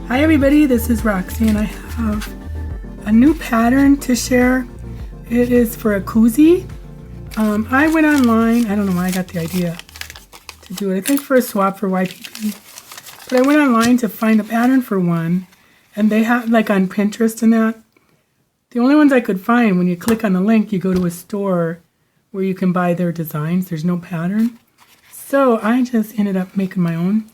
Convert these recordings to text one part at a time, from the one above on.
Hi everybody, this is Roxy and I have a new pattern to share. It is for a koozie. I went online, I don't know why I got the idea to do it. I think for a swap for YPP. But I went online to find a pattern for one, and they have, like on Pinterest and that, the only ones I could find, when you click on the link, you go to a store where you can buy their designs. There's no pattern. So I just ended up making my own.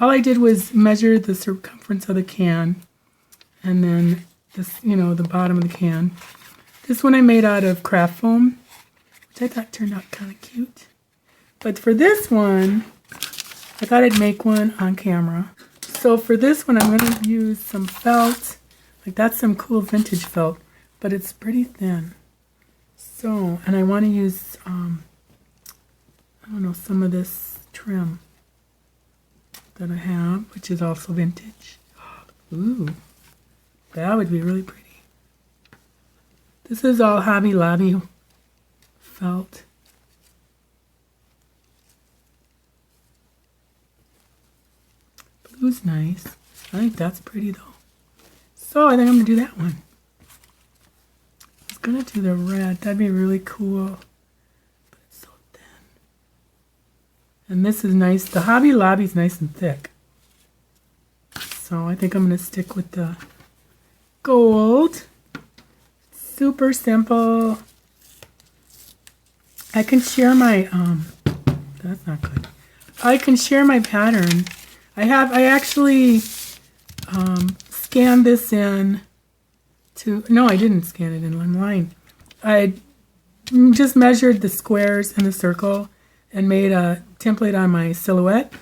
All I did was measure the circumference of the can, and then this, the bottom of the can. This one I made out of craft foam, which I thought turned out kind of cute. But for this one, I thought I'd make one on camera. So for this one, I'm going to use some felt. Like that's some cool vintage felt, but it's pretty thin. So, and I want to use, I don't know, some of this trim that I have, which is also vintage. Ooh, that would be really pretty. This is all Hobby Lobby felt. Blue's nice. I think that's pretty though. So I think I'm going to do that one. I was going to do the red. That'd be really cool. But it's so thin. And this is nice. The Hobby Lobby's nice and thick. So I think I'm going to stick with the gold. Super simple. I can share my, that's not good. I can share my pattern. I actually scanned this in to, no, I didn't scan it in online. I just measured the squares in the circle and made a template on my silhouette.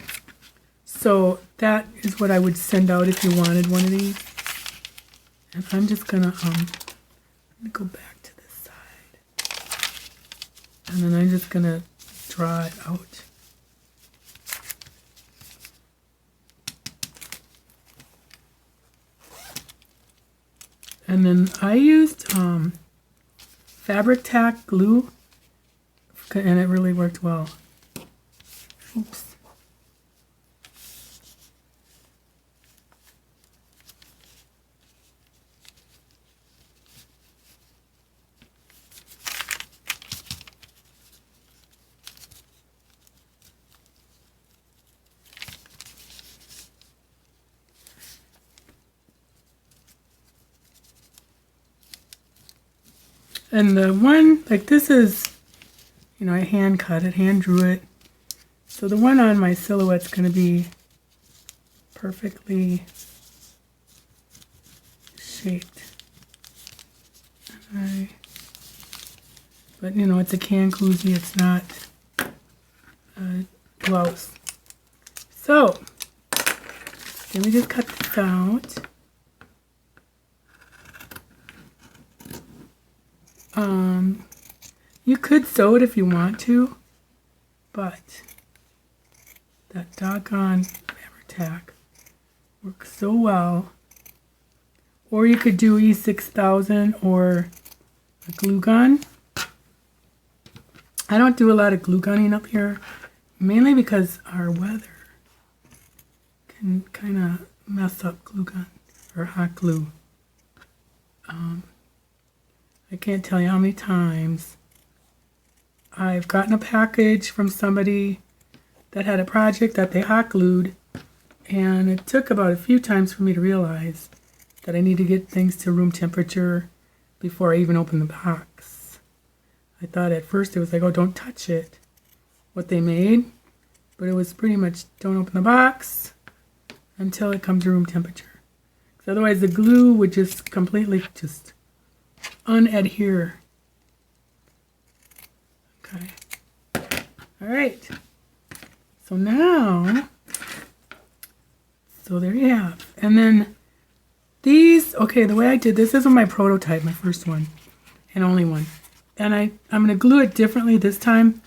So that is what I would send out if you wanted one of these. And I'm just gonna go back to this side. And then I'm just gonna draw it out. And then I used fabric tack glue, and it really worked well. Oops. And the one, like this is, I hand cut it, hand drew it. So the one on my silhouette's going to be perfectly shaped. But it's a can koozie, it's not a blouse. So, let me just cut this out. You could sew it if you want to, but that doggone fabric tack works so well. Or you could do E6000 or a glue gun. I don't do a lot of glue gunning up here, mainly because our weather can kind of mess up glue gun or hot glue. I can't tell you how many times I've gotten a package from somebody that had a project that they hot glued, and it took about a few times for me to realize that I need to get things to room temperature before I even open the box. I thought at first it was like, oh, don't touch it, what they made, but it was pretty much don't open the box until it comes to room temperature. Because otherwise the glue would just completely just unadhere. Okay. All right. So now, there you have. And then these, okay, the way I did this is my prototype, my first one and only one. And I'm going to glue it differently this time.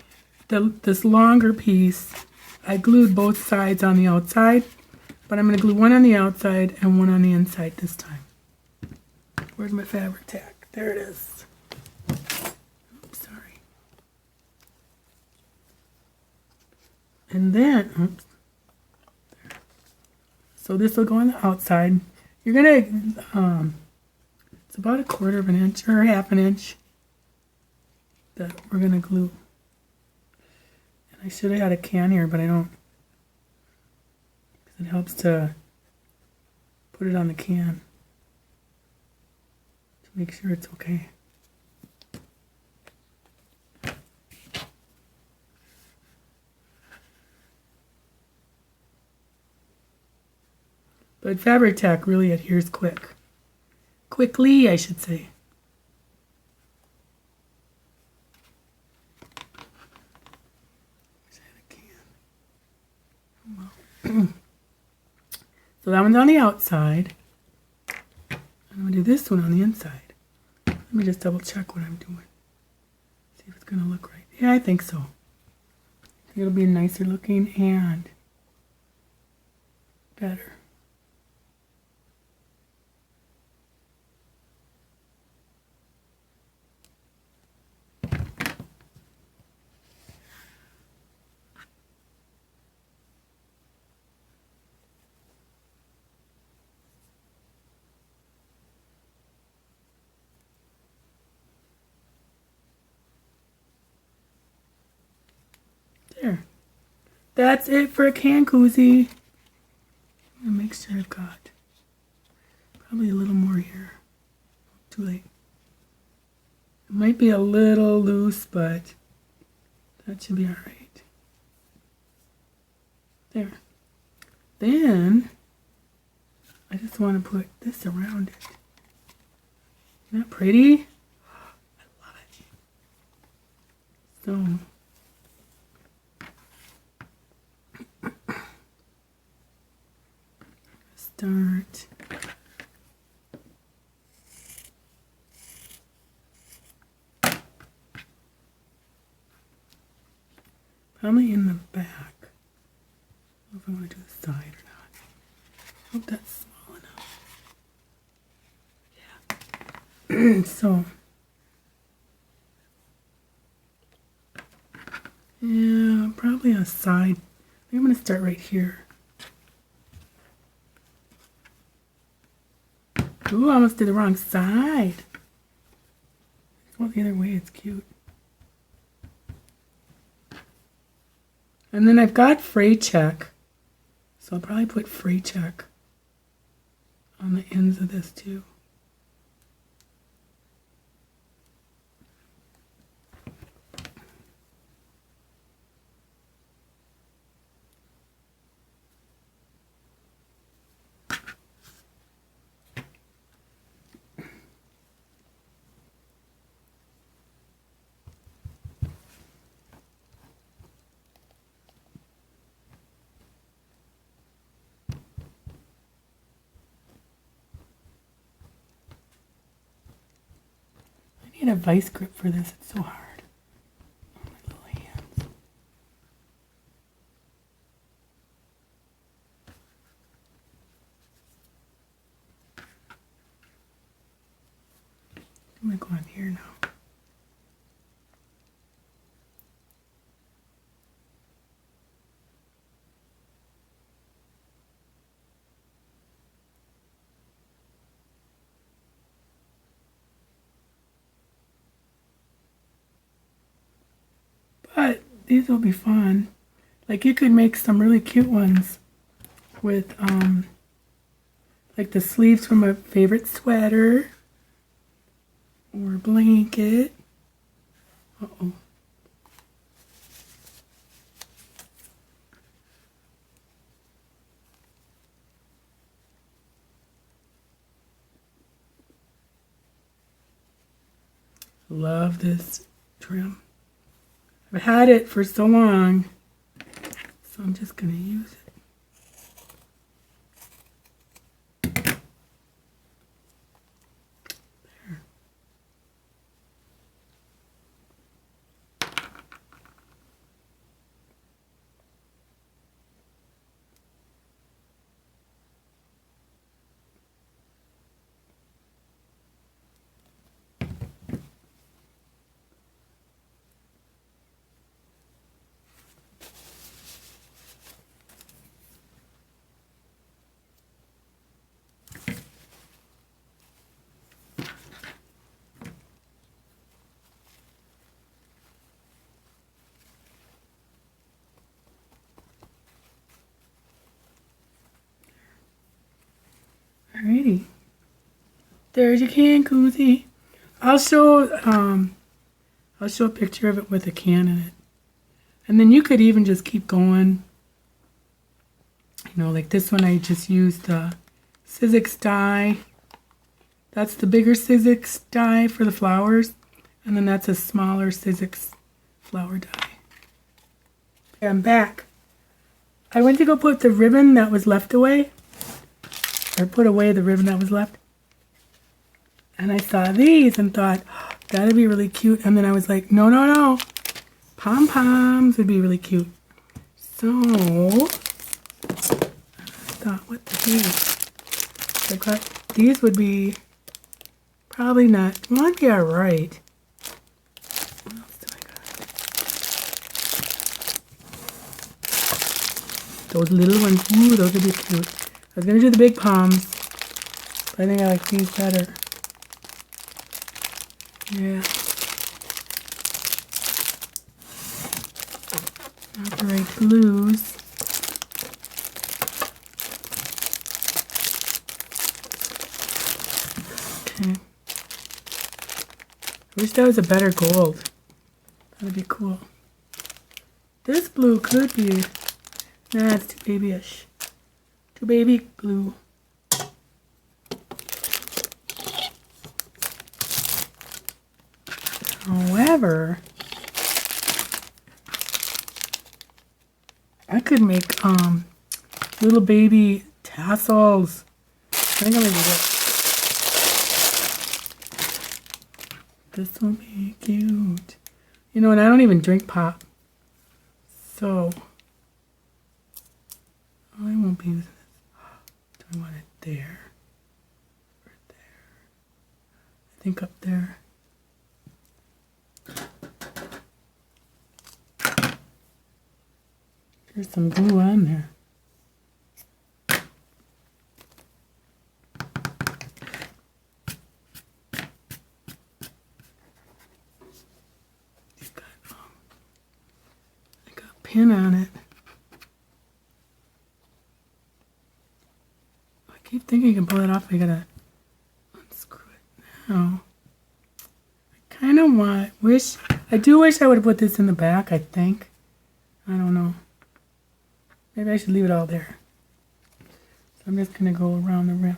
This longer piece, I glued both sides on the outside, but I'm going to glue one on the outside and one on the inside this time. Where's my fabric tack? There it is. Oops, sorry. And then, oops. So this will go on the outside. You're gonna, it's about 1/4 of an inch or 1/2 inch that we're gonna glue. And I should have had a can here, but I don't. Because it helps to put it on the can to make sure it's okay. But fabric tack really adheres quickly, I should say. So that one's on the outside. I'm going to do this one on the inside. Let me just double check what I'm doing. See if it's going to look right. Yeah, I think so. I think it'll be nicer looking and better. There. That's it for a can koozie. I'm going to make sure I've got probably a little more here. Too late. It might be a little loose, but that should be all right. There. Then, I just want to put this around it. Isn't that pretty? I love it. So, start. Probably in the back. I don't know if I want to do the side or not. I hope that's small enough. Yeah. So, yeah, probably a side. I think I'm going to start right here. Ooh, I almost did the wrong side. Well, the other way, it's cute. And then I've got fray check. So I'll probably put fray check on the ends of this too. I need a vice grip for this. It's so hard on my little hands. I'm going to go on here now. But these will be fun. Like you could make some really cute ones with like the sleeves from a favorite sweater or blanket. Uh-oh. Love this trim. I've had it for so long, so I'm just going to use it. There. Alrighty. There's your can, Koozie. I'll show a picture of it with a can in it. And then you could even just keep going. You know, like this one I just used the Sizzix die. That's the bigger Sizzix die for the flowers. And then that's a smaller Sizzix flower die. Okay, I'm back. I went to go put the ribbon that was left away. Or put away the ribbon that was left. And I saw these and thought, oh, that'd be really cute. And then I was like, no, no, no. Pom-poms would be really cute. So, I thought, what the heck? I thought these would be probably not, well, I'd be alright. What else do I got? Those little ones, ooh, those would be cute. I was going to do the big palms, but I think I like these better. Yeah. Not the right glues. Okay. I wish that was a better gold. That'd be cool. This blue could be, nah, it's too babyish. Too baby blue. However, I could make little baby tassels. I think I'm gonna do this. This will be cute. You know, and I don't even drink pop, so I won't be using this. Do I want it there or there? I think up there. There's some glue on there. It's got, I got a pin on it. I keep thinking I can pull it off. I gotta unscrew it now. I kind of I do wish I would have put this in the back, I think. I don't know. Maybe I should leave it all there. So I'm just going to go around the rim.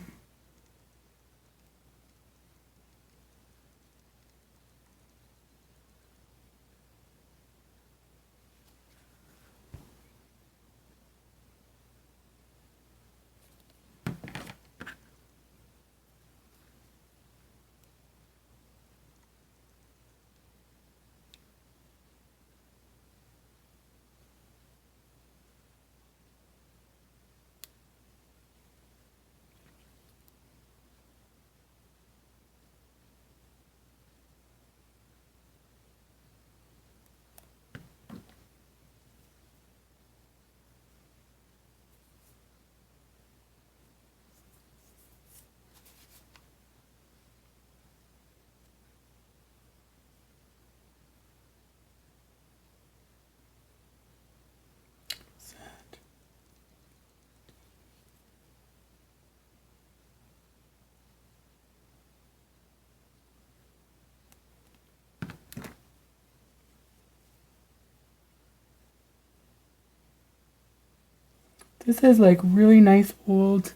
This is like really nice old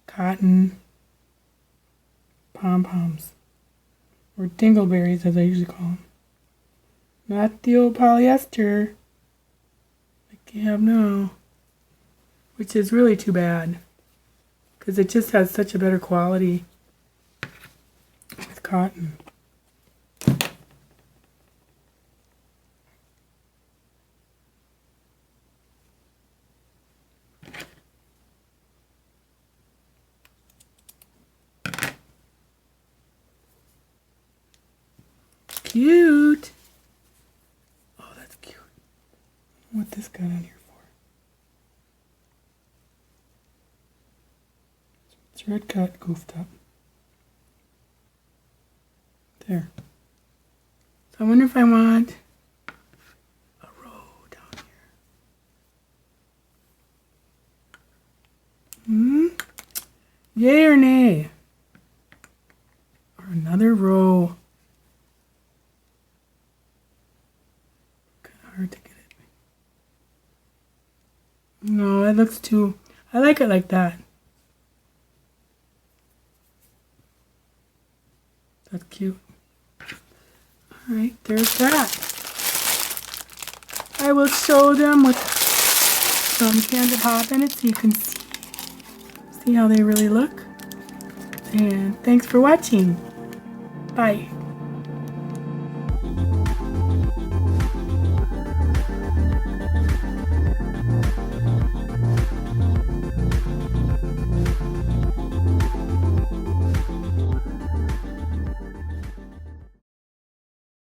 cotton pom-poms, or dingleberries as I usually call them. Not the old polyester like you have now, which is really too bad because it just has such a better quality with cotton. Cute. Oh, that's cute. What this got on here for? It's red cut goofed up. There. So I wonder if I want a row down here. Yay or nay? Or another row. Kind of hard to get it. No, it looks too... I like it like that. That's cute. Alright, there's that. I will show them with some cans of pop in it so you can see how they really look. And thanks for watching. Bye.